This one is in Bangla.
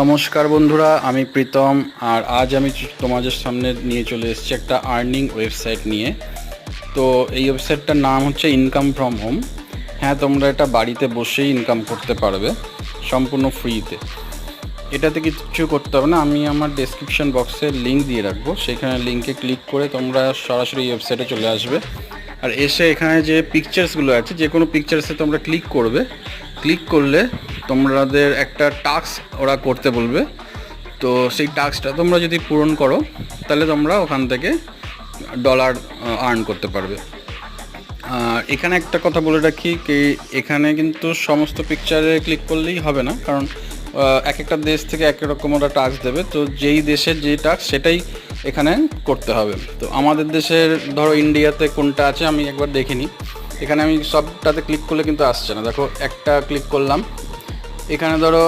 নমস্কার বন্ধুরা, আমি প্রীতম। আর আজ আমি তোমাদের সামনে নিয়ে চলে এসেছি একটা আর্নিং ওয়েবসাইট নিয়ে। তো এই ওয়েবসাইটটার নাম হচ্ছে ইনকাম ফ্রম হোম। হ্যাঁ, তোমরা এটা বাড়িতে বসেই ইনকাম করতে পারবে সম্পূর্ণ ফ্রিতে। এটাতে কিছু করতে হবে না, আমি আমার ডেসক্রিপশন বক্সে লিঙ্ক দিয়ে রাখবো, সেখানে লিঙ্কে ক্লিক করে তোমরা সরাসরি এই ওয়েবসাইটে চলে আসবে। আর এসে এখানে যে পিকচার্সগুলো আছে, যে কোনো পিকচার্সে তোমরা ক্লিক করবে। ক্লিক করলে তোমাদের একটা টাস্ক ওরা করতে বলবে। তো সেই টাস্কটা তোমরা যদি পূরণ করো তাহলে তোমরা ওখান থেকে ডলার আর্ন করতে পারবে। এখানে একটা কথা বলে রাখি কি, এখানে কিন্তু সমস্ত পিকচারে ক্লিক করলেই হবে না, কারণ এক একটা দেশ থেকে এক রকম ওরা টাস্ক দেবে। তো যেই দেশের যে টাস্ক সেটাই এখানে করতে হবে। তো আমাদের দেশের ধরো ইন্ডিয়াতে কোনটা আছে আমি একবার দেখিনি। এখানে আমি সবটাতে ক্লিক করলে কিন্তু আসছে না। দেখো, একটা ক্লিক করলাম, এখানে ধরো